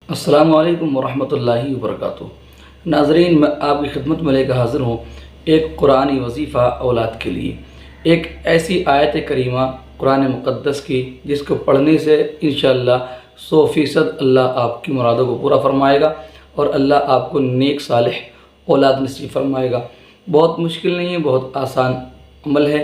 अस्सलामु अलैकुम वरहमतुल्लाहि वबरकातुहू। नाज़रीन, मैं आपकी खिदमत में लेकर हाज़िर हूँ एक कुरानी वजीफ़ा औलाद के लिए। एक ऐसी आयत करीमा कुरान मुक़द्दस की जिसको पढ़ने से इंशाअल्लाह 100% अल्लाह आपकी मुरादों को पूरा फरमाएगा और अल्लाह आपको नेक सालिह औलाद नसीब फरमाएगा। बहुत मुश्किल नहीं है, बहुत आसान अमल है।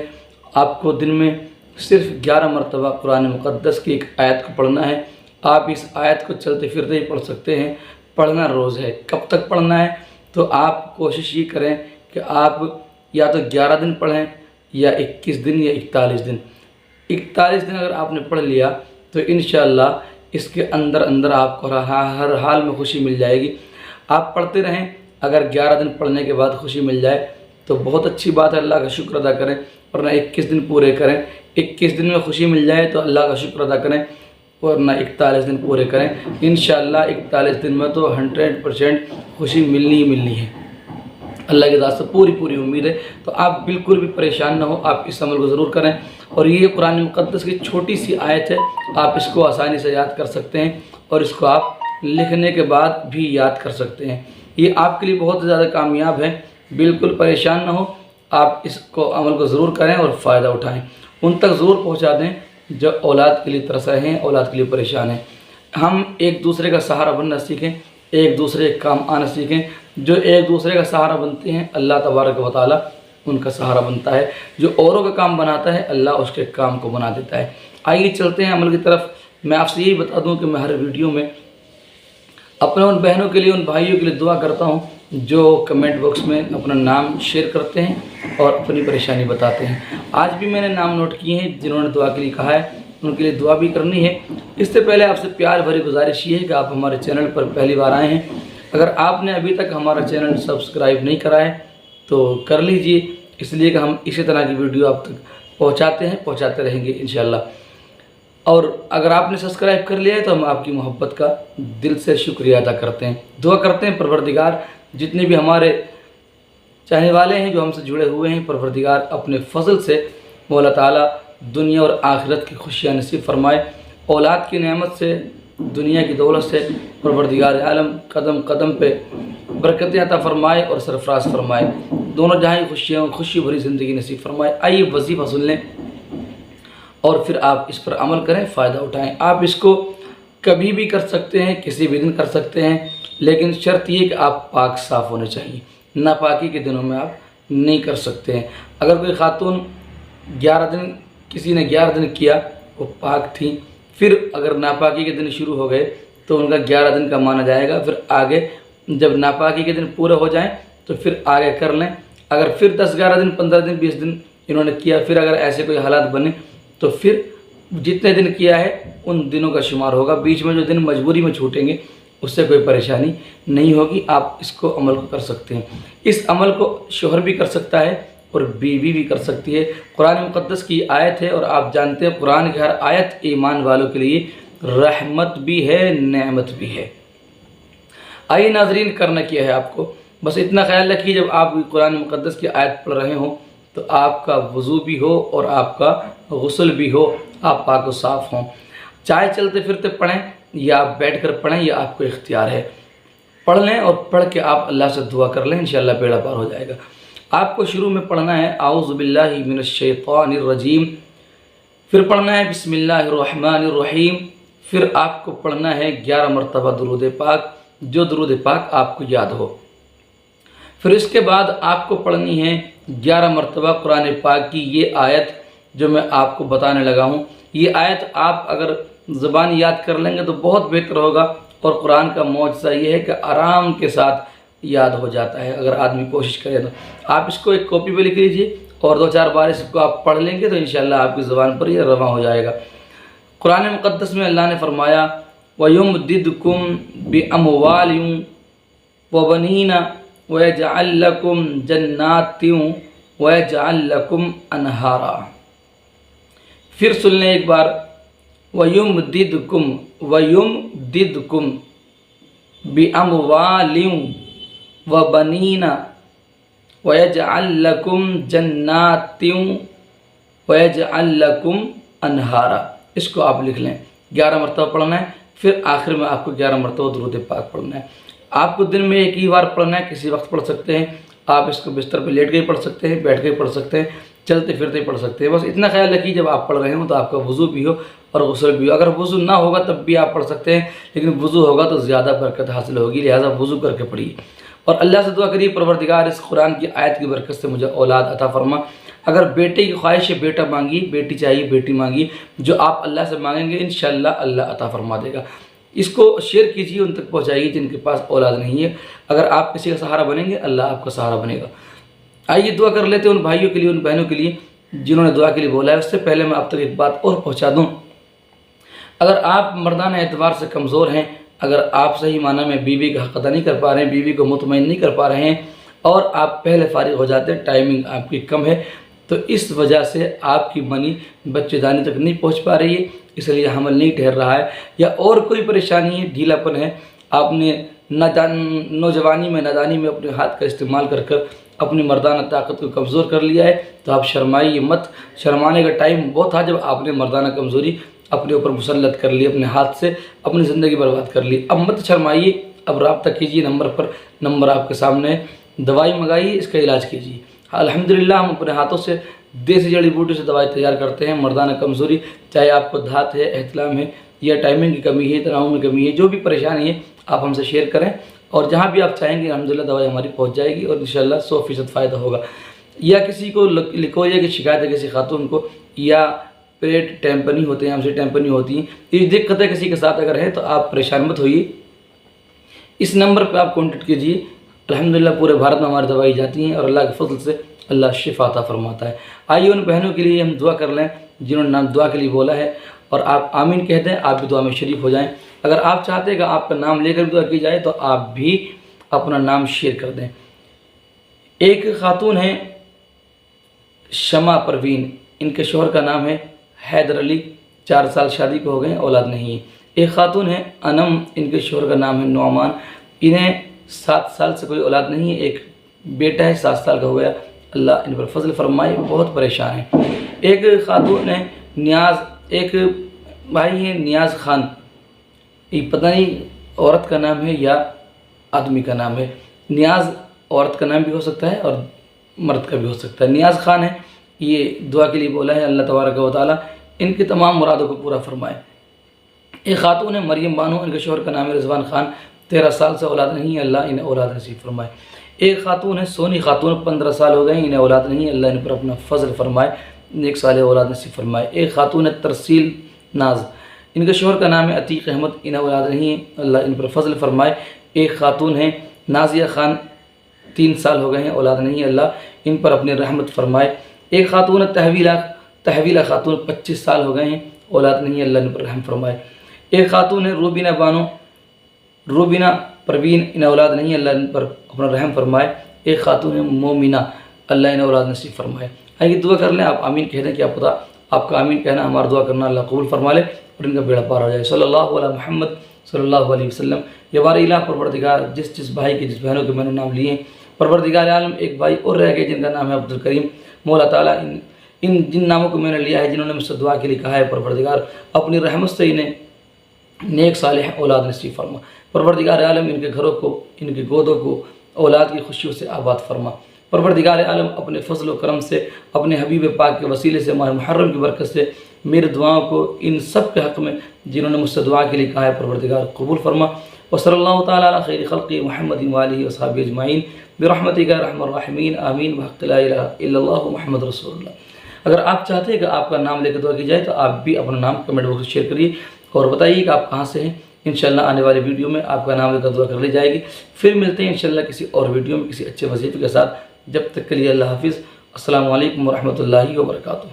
आपको दिन में सिर्फ़ 11 मरतबा कुरान मुक़द्दस की एक आयत को पढ़ना है। आप इस आयत को चलते फिरते ही पढ़ सकते हैं। पढ़ना रोज़ है। कब तक पढ़ना है? तो आप कोशिश ये करें कि आप या तो 11 दिन पढ़ें या 21 दिन या 41 दिन। 41 दिन अगर आपने पढ़ लिया तो इंशाअल्लाह इसके अंदर अंदर आपको हर हाल में खुशी मिल जाएगी। आप पढ़ते रहें। अगर 11 दिन पढ़ने के बाद खुशी मिल जाए तो बहुत अच्छी बात है, अल्लाह का शुक्र अदा करें। वरना 21 दिन पूरे करें। 21 दिन में खुशी मिल जाए तो अल्लाह का शुक्र अदा करें, वरना 41 दिन पूरे करें। इंशाअल्लाह 41 दिन में तो 100% खुशी मिलनी ही मिलनी है। अल्लाह की ज़ात से पूरी उम्मीद है। तो आप बिल्कुल भी परेशान ना हो, आप इस अमल को ज़रूर करें। और ये कुरान मुक़द्दस की छोटी सी आयत है, आप इसको आसानी से याद कर सकते हैं और इसको आप लिखने के बाद भी याद कर सकते हैं। ये आपके लिए बहुत ज़्यादा कामयाब है। बिल्कुल परेशान ना हो, आप इसको अमल को ज़रूर करें और फ़ायदा उठाएँ। उन तक ज़रूर पहुँचा दें जो औलाद के लिए तरस रहे हैं, औलाद के लिए परेशान हैं। हम एक दूसरे का सहारा बनना सीखें, एक दूसरे के काम आना सीखें। जो एक दूसरे का सहारा बनते हैं अल्लाह तबारक व तआला उनका सहारा बनता है। जो औरों का काम बनाता है अल्लाह उसके काम को बना देता है। आइए चलते हैं अमल की तरफ। मैं आपसे यही बता दूं कि मैं हर वीडियो में अपने उन बहनों के लिए, उन भाइयों के लिए दुआ करता हूं जो कमेंट बॉक्स में अपना नाम शेयर करते हैं और अपनी परेशानी बताते हैं। आज भी मैंने नाम नोट किए हैं जिन्होंने दुआ के लिए कहा है, उनके लिए दुआ भी करनी है। इससे पहले आपसे प्यार भरी गुजारिश ये है कि आप हमारे चैनल पर पहली बार आए हैं, अगर आपने अभी तक हमारा चैनल सब्सक्राइब नहीं करा है तो कर लीजिए, इसलिए कि हम इसी तरह की वीडियो आप तक पहुँचाते रहेंगे इंशाअल्लाह। और अगर आपने सब्सक्राइब कर लिया है तो हम आपकी मोहब्बत का दिल से शुक्रिया अदा करते हैं। दुआ करते हैं परवरदिगार जितने भी हमारे चाहने वाले हैं, जो हमसे जुड़े हुए हैं, परवरदिगार अपने फजल से मौला ताला दुनिया और आखिरत की खुशियाँ नसीब फरमाए। औलाद की नेमत से, दुनिया की दौलत से परवरदिगार आलम कदम कदम पे बरकतें अता फरमाए और सरफराज फरमाए। दोनों जहाँ खुशी भरी ज़िंदगी नसीब फरमाए। आइए वजीफ़ा सुन लें और फिर आप इस पर अमल करें, फ़ायदा उठाएं। आप इसको कभी भी कर सकते हैं, किसी भी दिन कर सकते हैं, लेकिन शर्त ये कि आप पाक साफ़ होने चाहिए। नापाकी के दिनों में आप नहीं कर सकते हैं। अगर कोई खातून 11 दिन, किसी ने 11 दिन किया, वो पाक थी, फिर अगर नापाकी के दिन शुरू हो गए तो उनका 11 दिन का माना जाएगा। फिर आगे जब नापाकी के दिन पूरे हो जाएं तो फिर आगे कर लें। अगर फिर 10-11 दिन, 15 दिन, 20 दिन इन्होंने किया, फिर अगर ऐसे कोई हालात बने तो फिर जितने दिन किया है उन दिनों का शुमार होगा। बीच में जो दिन मजबूरी में छूटेंगे उससे कोई परेशानी नहीं होगी। आप इसको अमल को कर सकते हैं। इस अमल को शोहर भी कर सकता है और बीवी भी कर सकती है। कुरान मुक़द्दस की आयत है और आप जानते हैं कुरान की हर आयत ईमान वालों के लिए रहमत भी है, नेमत भी है। आइए नाजरीन, करना क्या है आपको, बस इतना ख्याल रखिए जब आप कुरान मुक़द्दस की आयत पढ़ रहे हो तो आपका वज़ू भी हो और आपका गुस्ल भी हो, आप पाक व साफ़ हों। चाहे चलते फिरते पढ़ें या आप बैठ कर पढ़ें, यह आपको इख्तियार है। पढ़ लें और पढ़ के आप अल्लाह से दुआ कर लें, इंशाअल्लाह बेड़ा पार हो जाएगा। आपको शुरू में पढ़ना है आऊज़ु बिल्लाहि मिनश शैतानिर रजीम, फिर पढ़ना है बिस्मिल्लाहिर रहमानिर रहीम, फिर आपको पढ़ना है 11 मरतबा दुरूद पाक, जो दुरूद पाक आपको याद हो। फिर इसके बाद आपको पढ़नी है 11 मरतबा कुरान पाक की ये आयत जो मैं आपको बताने लगा हूँ। ये आयत आप अगर ज़बान याद कर लेंगे तो बहुत बेहतर होगा। और कुरान का मौजज़ा ये है कि आराम के साथ याद हो जाता है अगर आदमी कोशिश करे तो। आप इसको एक कॉपी पे लिख लीजिए और 2-4 बार इसको आप पढ़ लेंगे तो इंशाअल्लाह आपकी ज़बान पर यह रवां हो जाएगा। कुरान मुक़द्दस में अल्लाह ने फरमाया वयुमदिदकुम बिअमवालिन व बनीना वयजअल लकुम जन्नातिन वयजअल लकुम अनहारा। फिर सुन लें एक बार, वयुमदिदकुम बिअमवालिन व बनीना वयजअल लकुम जन्नातिन वयजअल लकुम अनहारा। इसको आप लिख लें। 11 मरतबा पढ़ना है। फिर आखिर में आपको 11 मरतबा दुरूद पाक पढ़ना है। आपको दिन में एक ही बार पढ़ना है, किसी वक्त पढ़ सकते हैं आप, इसको बिस्तर पर लेट के पढ़ सकते हैं, बैठ के पढ़ सकते हैं, चलते फिरते पढ़ सकते हैं। बस इतना ख्याल रखिए जब आप पढ़ रहे हो तो आपका वज़ू भी हो और गुस्ल भी हो। अगर वज़ू ना होगा तब भी आप पढ़ सकते हैं, लेकिन वज़ू होगा तो ज़्यादा बरकत हासिल होगी, लिहाजा वज़ू करके पढ़िए। और अल्लाह से दुआ करिए, परवरदिगार इस कुरान की आयत की बरकत से मुझे औलाद अता फरमा। अगर बेटे की ख्वाहिश है बेटा मांगी, बेटी चाहिए बेटी मांगी, जो आप अल्लाह से मांगेंगे इंशाअल्लाह अल्लाह अता फरमा देगा। इसको शेयर कीजिए, उन तक पहुँचाइए जिनके पास औलाद नहीं है। अगर आप किसी का सहारा बनेंगे अल्लाह आपका सहारा बनेगा। आइए दुआ कर लेते हैं उन भाइयों के लिए, उन बहनों के लिए जिन्होंने दुआ के लिए बोला है। उससे पहले मैं आप तक एक बात और पहुँचा दूँ। अगर आप मर्दाना एतबार से कमज़ोर हैं, अगर आप सही माना में बीवी का हक़ अदा नहीं कर पा रहे हैं, बीवी को मुतमईन नहीं कर पा रहे हैं और आप पहले फारिग हो जाते हैं, टाइमिंग आपकी कम है, तो इस वजह से आपकी मनी बच्चेदानी तक नहीं पहुंच पा रही है, इसलिए हमल नहीं ठहर रहा है, या और कोई परेशानी है, ढीलापन है, आपने नौजवानी में नादानी में अपने हाथ का इस्तेमाल कर कर अपनी मर्दाना ताकत को कमज़ोर कर लिया है, तो आप शर्माइए मत। शर्माने का टाइम वो था जब आपने मर्दाना कमज़ोरी अपने ऊपर मुसल्लत कर ली, अपने हाथ से अपनी ज़िंदगी बर्बाद कर ली। अब मत शर्माइए, अब रब्ता कीजिए नंबर पर, नंबर आपके सामने है, दवाई मंगाइए, इसका इलाज कीजिए। अल्हम्दुलिल्लाह हम अपने हाथों से देसी जड़ी बूटी से दवाई तैयार करते हैं। मर्दाना कमज़ोरी, चाहे आपको धात है, एहतलाम है, या टाइमिंग की कमी है, तनाव में कमी है, जो भी परेशानी है आप हमसे शेयर करें और जहाँ भी आप चाहेंगे अल्हम्दुलिल्लाह दवाई हमारी पहुँच जाएगी और इंशाअल्लाह 100% फ़ायदा होगा। या किसी को लिकोरिया की शिकायत है किसी खातून को, या पेट टेम्पनी होते हैं, हमसे टेम्पनी होती हैं, ये दिक्कतें किसी के साथ अगर है तो आप परेशान मत होइए, इस नंबर पर आप कॉन्टेक्ट कीजिए। अल्हम्दुलिल्लाह पूरे भारत में हमारी दवाई जाती हैं और अल्लाह के फजल से अल्लाह शिफा अता फरमाता है। आइए उन बहनों के लिए हम दुआ कर लें जिन्होंने नाम दुआ के लिए बोला है, और आप आमीन कहते हैं, आप भी दुआ में शरीफ हो जाएं। अगर आप चाहते हैं कि आपका नाम लेकर दुआ की जाए तो आप भी अपना नाम शेयर कर दें। एक खातून है शमा परवीन, इनके शोहर का नाम है हैदर अली, 4 साल शादी को हो गए, औलाद नहीं है। एक खातून है अनम, इनके शोहर का नाम है नौमान, इन्हें 7 साल से कोई औलाद नहीं है। एक बेटा है 7 साल का हो गया, अल्लाह इन पर फजल फरमाए, बहुत परेशान है। एक खातून है नियाज़, एक भाई है नियाज़ खान, ये पता नहीं औरत का नाम है या आदमी का नाम है। नियाज़ औरत का नाम भी हो सकता है और मर्द का भी हो सकता है। नियाज़ खान है, ये दुआ के लिए बोला है, अल्लाह तबारक व तआला इनकी तमाम मुरादों को पूरा फरमाए। एक खातून है मरियम बानो, इनके शोहर का नाम है रिजवान खान, 13 साल से औलाद नहीं है, अल्लाह इन्हें औलाद नसीब फरमाए। एक खातून है सोनी खातून, 15 साल हो गए, इन्हें औलाद नहीं है, अल्लाह इन पर अपना फजल फरमाए, नेक साले औलाद नसीब फरमाए। एक खातून है तरसील नाज, इनके शोहर का नाम है अतीक अहमद, इन्हें औलाद नहीं है, अल्लाह इन पर फजल फरमाए। एक खातून है नाजिया खान, 3 साल हो गए हैं, औलाद नहीं है, अल्लाह इन पर अपनी रहमत फरमाए। एक खातून है तहवीला खातून, 25 साल हो गए हैं, औलाद नहीं है, अल्लाह इन पर रहम फरमाए। एक खातून है रूबीना बानो, रूबीना परवीन, इन्हें औलाद नहीं है, अल्लाह इन पर अपना रहम फरमाए। एक खातून है मोमिना, अल्लाह इन्हें औलाद नसीब फरमाए। आइए दुआ कर लें, आप आमीन कह दें, क्या पता आपका आमीन कहना हमारा दुआ करना अल्लाह कबूल फरमा ले और इनका बेड़ा पार हो जाए। सल्लल्लाहु अलैहि मुहम्मद सल्लल्लाहु अलैहि वसल्लम। ये बार इलाह परवरदिगार, जिस भाई के जिस बहनों के मैंने नाम लिए हैं, परवरदिगार आलम एक भाई और रह गए जिनका नाम है अब्दुल करीम, मौला ताला इन जिन नामों को मैंने लिया है, जिन्होंने मुझसे दुआ के लिए कहा है, परवरदिगार अपनी रहमत से इन्हें नेक सालेह औलाद नसीब फरमा। परवरदिगार आलम इनके घरों को, इनके गोदों को औलाद की खुशियों से आबाद फरमा। परवरदिगार आलम अपने फजल व करम से, अपने हबीब पाक के वसीले से, माह मुहर्रम की बरकत से मेरी दुआओं को इन सब के हक़ में जिन्होंने मुझसे दुआ के लिए कहा है, परवरदिगार कबूल फरमा। व सल्लल्लाहु तआला अला खैरि खल्क़ि मुहम्मद व आलिहि व सहबिहि अजमाइन बिरहमतिका या अर्हमर राहिमीन आमीन बहक़्क़ि ला इलाहा इल्लल्लाहु मुहम्मद रसूलुल्लाह। अगर आप चाहते हैं कि आपका नाम लेकर दुआ की जाए तो आप भी अपना नाम कमेंट बॉक्स में शेयर करिए और बताइए कि आप कहाँ से हैं। इंशाअल्लाह आने वाली वीडियो में आपका नाम लेकर दुआ कर ली जाएगी। फिर मिलते हैं इंशाअल्लाह किसी और वीडियो में किसी अच्छे वजीफ़े के साथ। जब तक के लिए अल्लाह हाफिज़। अस्सलामु अलैकुम व रहमतुल्लाहि व बरकातुहू।